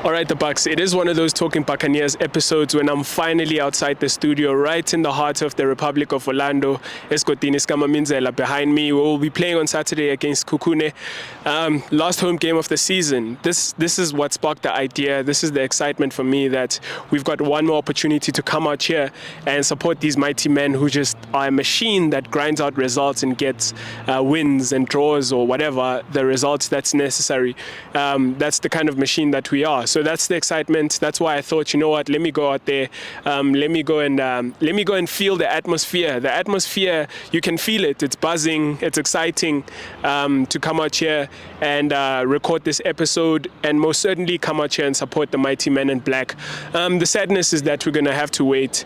All right, the Bucks. It is one of those Talking Buccaneers episodes when I'm finally outside the studio, right in the heart of the Republic of Orlando. Escotini Skamaminzela behind me. We will be playing on Saturday against Sekhukhune. Last home game of the season. This is what sparked the idea. This is the excitement for me that we've got one more opportunity to come out here and support these mighty men who just are a machine that grinds out results and gets wins and draws or whatever the results that's necessary. That's the kind of machine that we are. So that's the excitement. That's why I thought, you know what, let me go out there. Let me go and feel the atmosphere. The atmosphere, you can feel it. It's buzzing. It's exciting to come out here and record this episode, and most certainly come out here and support the mighty men in black. The sadness is that we're going to have to wait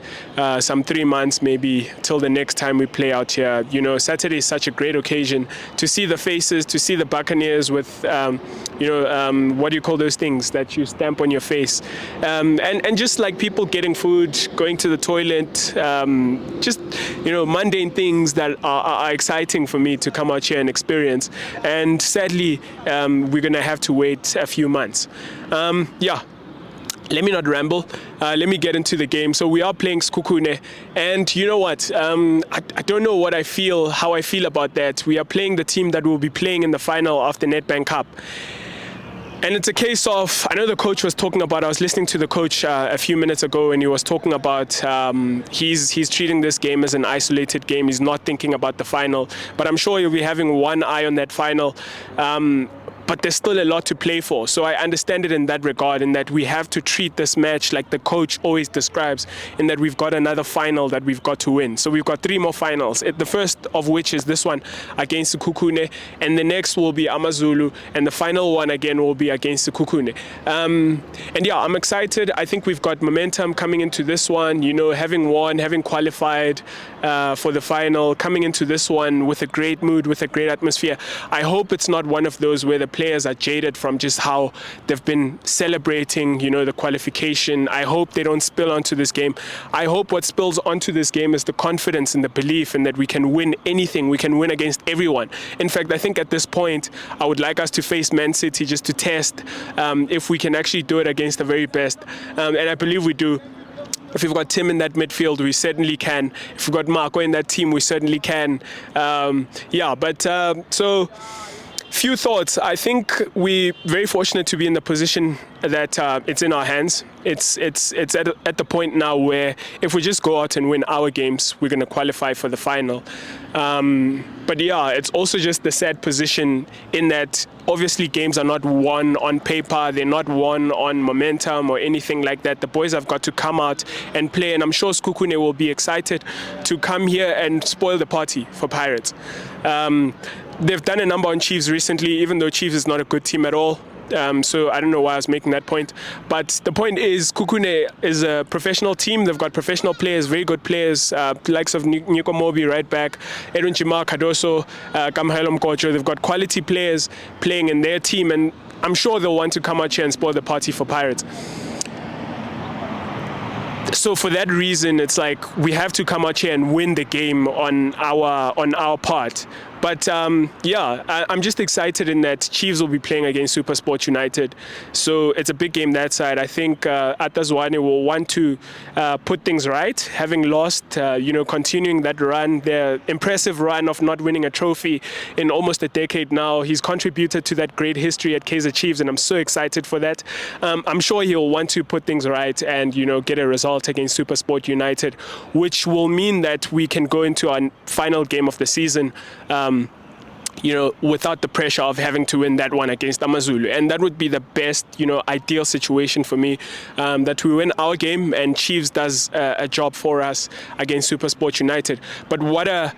some 3 months maybe till the next time we play out here. You know, Saturday is such a great occasion to see the faces, to see the Buccaneers with, what do you call those things that you stamp on your face, and just like people getting food, going to the toilet, just mundane things that are exciting for me to come out here and experience. And sadly, we're gonna have to wait a few months. Let me not ramble. Let me get into the game. So we are playing Sekhukhune, and you know what? I don't know how I feel about that. We are playing the team that will be playing in the final of the Nedbank Cup. And it's a case of, I know the coach was talking about, I was listening to the coach a few minutes ago, and he was talking about he's treating this game as an isolated game. He's not thinking about the final, but I'm sure he'll be having one eye on that final. But there's still a lot to play for. So I understand it in that regard, in that we have to treat this match like the coach always describes, in that we've got another final that we've got to win. So we've got 3 more finals, the first of which is this one against Sekhukhune, and the next will be AmaZulu, and the final one again will be against Sekhukhune. And yeah, I'm excited. I think we've got momentum coming into this one, having won, having qualified for the final, coming into this one with a great mood, with a great atmosphere. I hope it's not one of those where the players are jaded from just how they've been celebrating, the qualification. I hope they don't spill onto this game. I hope what spills onto this game is the confidence and the belief in that we can win anything. We can win against everyone. In fact, I think at this point, I would like us to face Man City just to test if we can actually do it against the very best. And I believe we do. If we've got Tim in that midfield, we certainly can. If we've got Marco in that team, we certainly can. So few thoughts. I think we're very fortunate to be in the position that it's in our hands. It's at the point now where if we just go out and win our games, we're going to qualify for the final. But yeah, it's also just the sad position in that obviously games are not won on paper. They're not won on momentum or anything like that. The boys have got to come out and play, and I'm sure Sekhukhune will be excited to come here and spoil the party for Pirates. They've done a number on Chiefs recently, even though Chiefs is not a good team at all. So I don't know why I was making that point. But the point is, Sekhukhune is a professional team. They've got professional players, very good players, likes of Nico Mobi right back, Edwin Chima, Kadoso, Kamahelo Mkocho. They've got quality players playing in their team, and I'm sure they'll want to come out here and spoil the party for Pirates. So for that reason, it's like we have to come out here and win the game on our part. But I'm just excited in that Chiefs will be playing against SuperSport United. So it's a big game that side. I think Atazwane will want to put things right, having lost, continuing that run, their impressive run of not winning a trophy in almost a decade now. He's contributed to that great history at Kaizer Chiefs, and I'm so excited for that. I'm sure he'll want to put things right and, get a result against SuperSport United, which will mean that we can go into our final game of the season without the pressure of having to win that one against AmaZulu. And that would be the best, ideal situation for me, that we win our game and Chiefs does a job for us against SuperSport United. But what a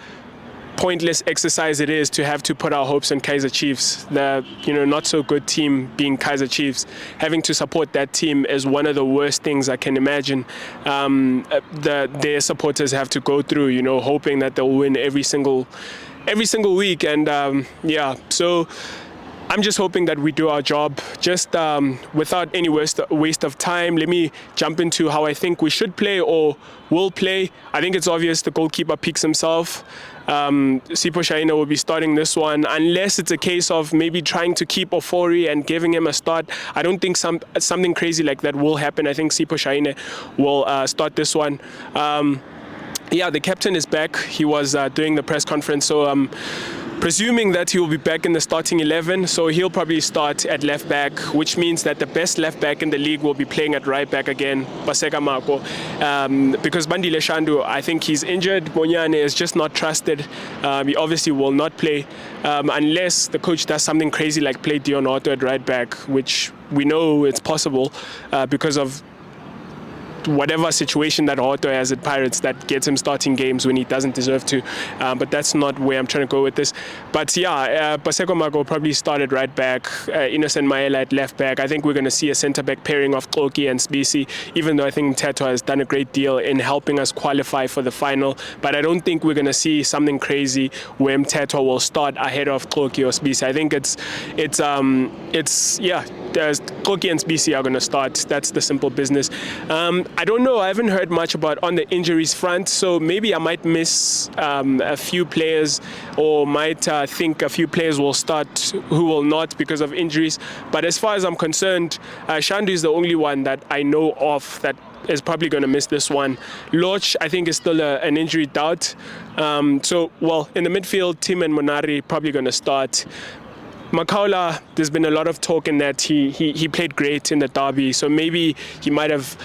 pointless exercise it is to have to put our hopes on Kaizer Chiefs, the not so good team being Kaizer Chiefs. Having to support that team is one of the worst things I can imagine their supporters have to go through, hoping that they'll win every single week. And so I'm just hoping that we do our job just without any waste of time. Let me jump into how I think we should play or will play. I think it's obvious the goalkeeper picks himself. Sipho Shaina will be starting this one unless it's a case of maybe trying to keep Ofori and giving him a start. I don't think something crazy like that will happen. I think Sipho Shaina will start this one. Yeah, the captain is back. He was doing the press conference, so presuming that he will be back in the starting 11, so he'll probably start at left back, which means that the best left back in the league will be playing at right back again, Paseka Mako, because Bandile Shandu, I think he's injured. Bonyane is just not trusted. He obviously will not play unless the coach does something crazy like play Dion Otto at right back, which we know it's possible because of whatever situation that Otto has at Pirates that gets him starting games when he doesn't deserve to. But that's not where I'm trying to go with this. But yeah, Paseko Mago probably started right back, Innocent Maela at left back. I think we're going to see a centre-back pairing of Koki and Sbisi, even though I think Mteto has done a great deal in helping us qualify for the final. But I don't think we're going to see something crazy where Mteto will start ahead of Koki or Sbisi. I think it's Koki and Sbisi are going to start. That's the simple business. I don't know. I haven't heard much about on the injuries front, so maybe I might miss a few players, or might think a few players will start who will not because of injuries. But as far as I'm concerned, Shandu is the only one that I know of that is probably going to miss this one. Loch, I think, is still an injury doubt. In the midfield, Tim and Monari probably going to start. Makaula, there's been a lot of talk in that he played great in the derby, so maybe he might have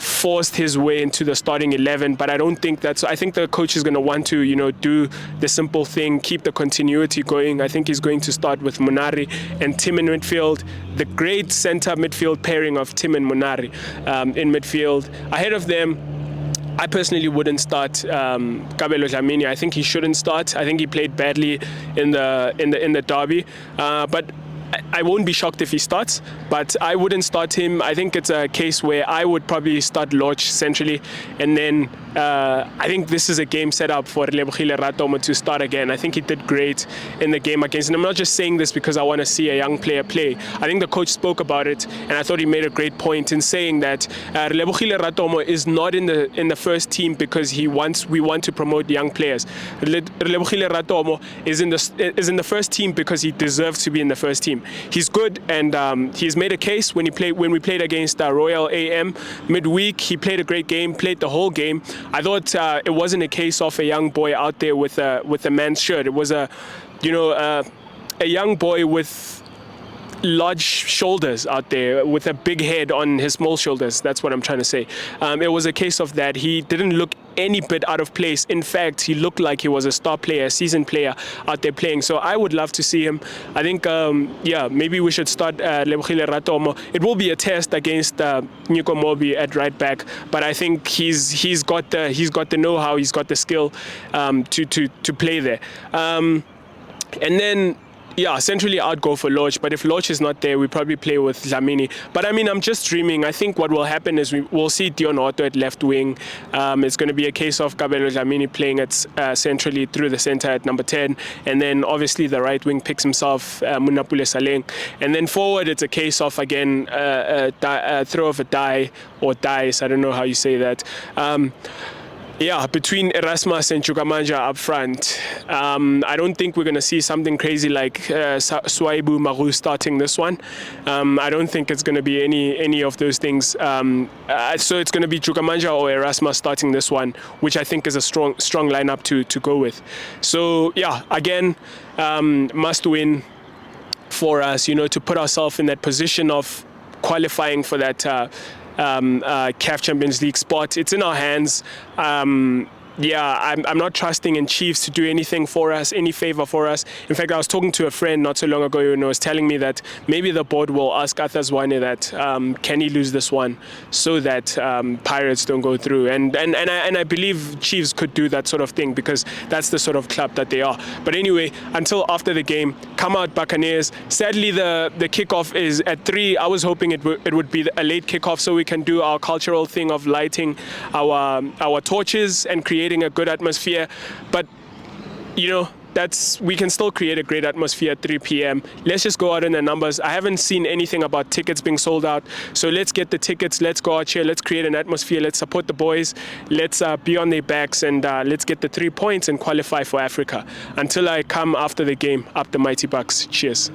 forced his way into the starting 11, but I don't think that's. I think the coach is going to want to do the simple thing, keep the continuity going. I think he's going to start with Monari and Tim in midfield, the great centre midfield pairing of Tim and Monari in midfield. Ahead of them, I personally wouldn't start Kabelo Dlamini. I think he shouldn't start. I think he played badly in the derby, but I won't be shocked if he starts, but I wouldn't start him. I think it's a case where I would probably start Loch centrally, and then I think this is a game set up for Lebohile Ratomo to start again. I think he did great in the game against, and I'm not just saying this because I want to see a young player play. I think the coach spoke about it, and I thought he made a great point in saying that Lebohile Ratomo is not in the first team because we want to promote young players. Lebohile Ratomo is in the first team because he deserves to be in the first team. He's good, and he's made a case when we played against Royal AM midweek. He played a great game, played the whole game. I thought it wasn't a case of a young boy out there with a man's shirt. It was a young boy with large shoulders out there with a big head on his small shoulders. That's what I'm trying to say. It was a case of that. He didn't look any bit out of place. In fact, he looked like he was a star player, a seasoned player out there playing. So I would love to see him. I think, maybe we should start Lebohile Ratomo. It will be a test against Nico Mobi at right back, but I think he's got the know-how, he's got the skill to play there. And then, centrally I'd go for Loch, but if Loch is not there, we probably play with Dlamini. But I mean, I'm just dreaming. I think what will happen is we'll see Dion Otto at left wing. It's going to be a case of Kabelo Dlamini playing at centrally through the centre at number 10, and then obviously the right wing picks himself, Munapule Saleng. And then forward, it's a case of, again, throw of a die or dice. I don't know how you say that. Between Erasmus and Chukamanja up front, I don't think we're going to see something crazy like Swaibu Maru starting this one. I don't think it's going to be any of those things. So it's going to be Chukamanja or Erasmus starting this one, which I think is a strong lineup to go with. So again, must win for us, to put ourselves in that position of qualifying for that CAF Champions League spot. It's in our hands. I'm not trusting in Chiefs to do anything for us, any favor for us. In fact, I was talking to a friend not so long ago who was telling me that maybe the board will ask Arthur Zwane that can he lose this one so that Pirates don't go through. And I believe Chiefs could do that sort of thing because that's the sort of club that they are. But anyway, until after the game, come out Buccaneers. Sadly, the kickoff is at 3. I was hoping it would be a late kickoff so we can do our cultural thing of lighting our torches and creating a good atmosphere. But we can still create a great atmosphere at 3 p.m. Let's just go out in the numbers. I haven't seen anything about tickets being sold out, so let's get the tickets. Let's go out here. Let's create an atmosphere. Let's support the boys. Let's be on their backs, and let's get the 3 points and qualify for Africa. Until I come after the game, up the mighty Bucks. Cheers.